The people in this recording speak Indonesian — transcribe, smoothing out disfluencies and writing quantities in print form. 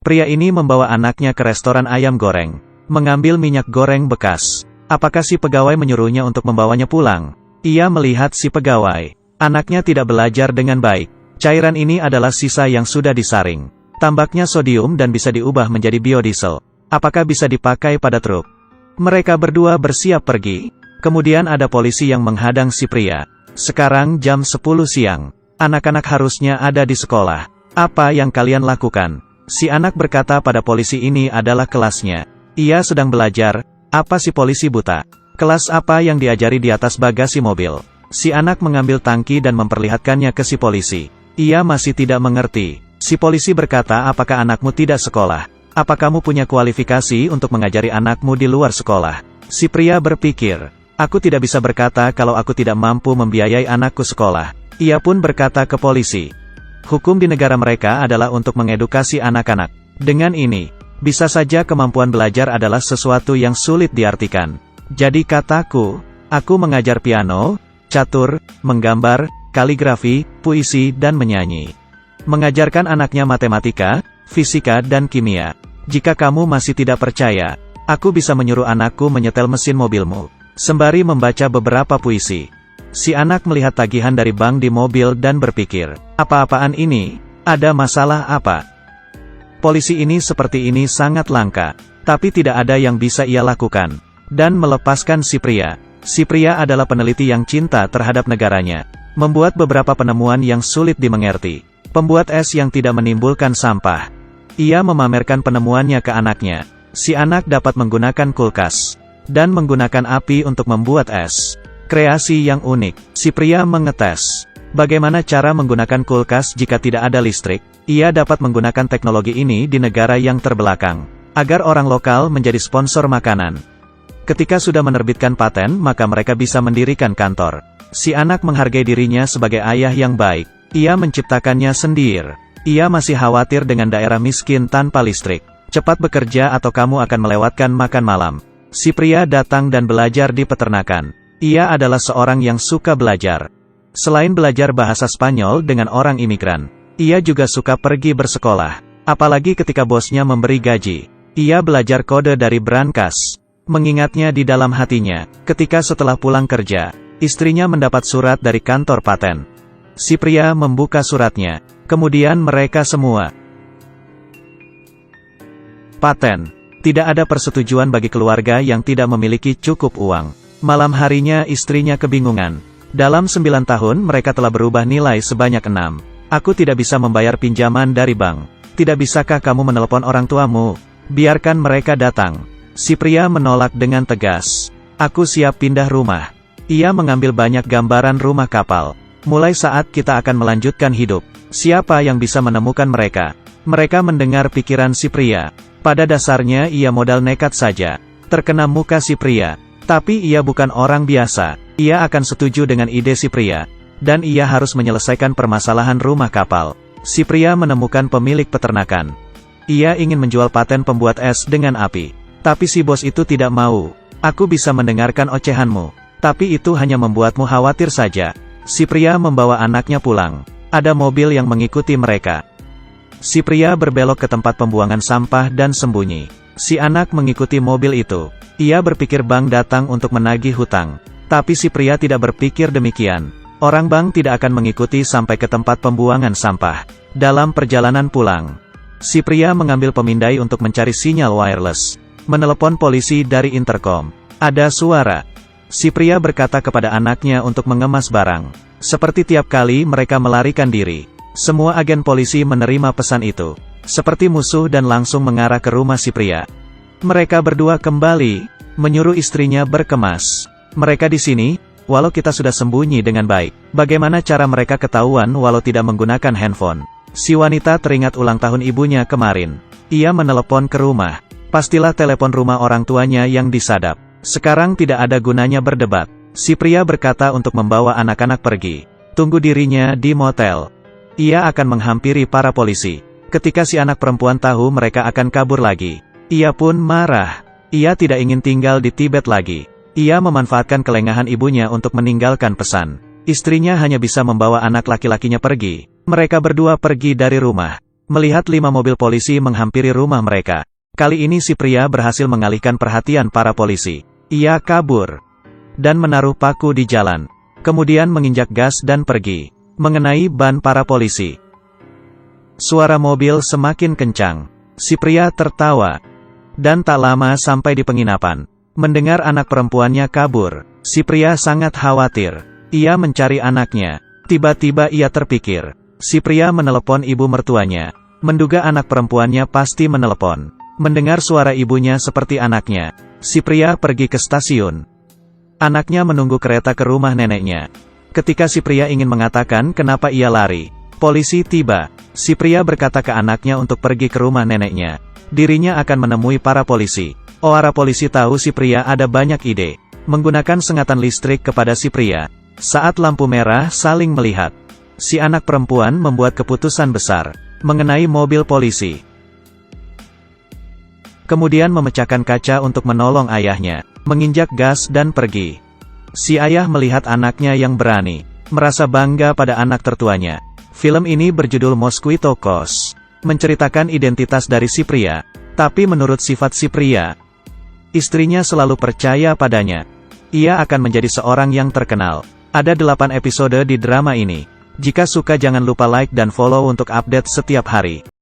Pria ini membawa anaknya ke restoran ayam goreng, mengambil minyak goreng bekas. Apakah si pegawai menyuruhnya untuk membawanya pulang? Ia melihat si pegawai. Anaknya tidak belajar dengan baik. Cairan ini adalah sisa yang sudah disaring. Tambaknya sodium dan bisa diubah menjadi biodiesel. Apakah bisa dipakai pada truk? Mereka berdua bersiap pergi. Kemudian ada polisi yang menghadang si pria. Sekarang jam 10 siang. Anak-anak harusnya ada di sekolah. Apa yang kalian lakukan? Si anak berkata pada polisi ini adalah kelasnya. Ia sedang belajar. Apa si polisi buta? Kelas apa yang diajari di atas bagasi mobil? Si anak mengambil tangki dan memperlihatkannya ke si polisi. Ia masih tidak mengerti. Si polisi berkata, apakah anakmu tidak sekolah? Apa kamu punya kualifikasi untuk mengajari anakmu di luar sekolah? Si pria berpikir, aku tidak bisa berkata kalau aku tidak mampu membiayai anakku sekolah. Ia pun berkata ke polisi, hukum di negara mereka adalah untuk mengedukasi anak-anak. Dengan ini, bisa saja kemampuan belajar adalah sesuatu yang sulit diartikan. Jadi kataku, aku mengajar piano, catur, menggambar, kaligrafi, puisi dan menyanyi. Mengajarkan anaknya matematika, fisika dan kimia. Jika kamu masih tidak percaya, aku bisa menyuruh anakku menyetel mesin mobilmu, sembari membaca beberapa puisi. Si anak melihat tagihan dari bank di mobil dan berpikir, apa-apaan ini? Ada masalah apa? Polisi ini seperti ini sangat langka, tapi tidak ada yang bisa ia lakukan. Dan melepaskan si pria. Si pria adalah peneliti yang cinta terhadap negaranya. Membuat beberapa penemuan yang sulit dimengerti. Pembuat es yang tidak menimbulkan sampah. Ia memamerkan penemuannya ke anaknya. Si anak dapat menggunakan kulkas. Dan menggunakan api untuk membuat es. Kreasi yang unik. Si pria mengetes. Bagaimana cara menggunakan kulkas jika tidak ada listrik? Ia dapat menggunakan teknologi ini di negara yang terbelakang, agar orang lokal menjadi sponsor makanan. Ketika sudah menerbitkan paten, maka mereka bisa mendirikan kantor. Si anak menghargai dirinya sebagai ayah yang baik. Ia menciptakannya sendiri. Ia masih khawatir dengan daerah miskin tanpa listrik. Cepat bekerja atau kamu akan melewatkan makan malam. Si pria datang dan belajar di peternakan. Ia adalah seorang yang suka belajar. Selain belajar bahasa Spanyol dengan orang imigran, ia juga suka pergi bersekolah, apalagi ketika bosnya memberi gaji. Ia belajar kode dari brankas. Mengingatnya di dalam hatinya, ketika setelah pulang kerja, istrinya mendapat surat dari kantor paten. Si pria membuka suratnya, kemudian mereka semua. Paten. Tidak ada persetujuan bagi keluarga yang tidak memiliki cukup uang. Malam harinya istrinya kebingungan. Dalam 9 tahun mereka telah berubah nilai sebanyak 6. Aku tidak bisa membayar pinjaman dari bank. Tidak bisakah kamu menelepon orang tuamu? Biarkan mereka datang. Si pria menolak dengan tegas. Aku siap pindah rumah. Ia mengambil banyak gambaran rumah kapal. Mulai saat kita akan melanjutkan hidup. Siapa yang bisa menemukan mereka? Mereka mendengar pikiran si pria. Pada dasarnya ia modal nekat saja. Terkena muka si pria. Tapi ia bukan orang biasa. Ia akan setuju dengan ide si pria. Dan ia harus menyelesaikan permasalahan rumah kapal. Si pria menemukan pemilik peternakan. Ia ingin menjual paten pembuat es dengan api. Tapi si bos itu tidak mau. Aku bisa mendengarkan ocehanmu. Tapi itu hanya membuatmu khawatir saja. Si pria membawa anaknya pulang. Ada mobil yang mengikuti mereka. Si pria berbelok ke tempat pembuangan sampah dan sembunyi. Si anak mengikuti mobil itu. Ia berpikir bank datang untuk menagih hutang. Tapi si pria tidak berpikir demikian. Orang bank tidak akan mengikuti sampai ke tempat pembuangan sampah. Dalam perjalanan pulang, si pria mengambil pemindai untuk mencari sinyal wireless. Menelepon polisi dari intercom. Ada suara. Si pria berkata kepada anaknya untuk mengemas barang. Seperti tiap kali mereka melarikan diri. Semua agen polisi menerima pesan itu. Seperti musuh dan langsung mengarah ke rumah si pria. Mereka berdua kembali, menyuruh istrinya berkemas. Mereka di sini. Walau kita sudah sembunyi dengan baik, bagaimana cara mereka ketahuan walau tidak menggunakan handphone? Si wanita teringat ulang tahun ibunya kemarin. Ia menelepon ke rumah. Pastilah telepon rumah orang tuanya yang disadap. Sekarang tidak ada gunanya berdebat. Si pria berkata untuk membawa anak-anak pergi. Tunggu dirinya di motel. Ia akan menghampiri para polisi. Ketika si anak perempuan tahu mereka akan kabur lagi, ia pun marah. Ia tidak ingin tinggal di Tibet lagi. Ia memanfaatkan kelengahan ibunya untuk meninggalkan pesan. Istrinya hanya bisa membawa anak laki-lakinya pergi. Mereka berdua pergi dari rumah. melihat 5 mobil polisi menghampiri rumah mereka. Kali ini si pria berhasil mengalihkan perhatian para polisi. Ia kabur dan menaruh paku di jalan. Kemudian menginjak gas dan pergi, mengenai ban para polisi. Suara mobil semakin kencang. Si pria tertawa. Dan tak lama sampai di penginapan. Mendengar anak perempuannya kabur, si pria sangat khawatir. Ia mencari anaknya. Tiba-tiba ia terpikir. Si pria menelepon ibu mertuanya. Menduga anak perempuannya pasti menelepon. Mendengar suara ibunya seperti anaknya, si pria pergi ke stasiun. Anaknya menunggu kereta ke rumah neneknya. Ketika si pria ingin mengatakan kenapa ia lari, polisi tiba. Si pria berkata ke anaknya untuk pergi ke rumah neneknya. Dirinya akan menemui para polisi. Para polisi tahu si pria ada banyak ide. Menggunakan sengatan listrik kepada si pria. Saat lampu merah saling melihat. Si anak perempuan membuat keputusan besar mengenai mobil polisi. Kemudian memecahkan kaca untuk menolong ayahnya. Menginjak gas dan pergi. Si ayah melihat anaknya yang berani, merasa bangga pada anak tertuanya. Film ini berjudul Mosquito Coast, menceritakan identitas dari si pria, tapi menurut sifat si pria, istrinya selalu percaya padanya. Ia akan menjadi seorang yang terkenal. Ada 8 episode di drama ini. Jika suka jangan lupa like dan follow untuk update setiap hari.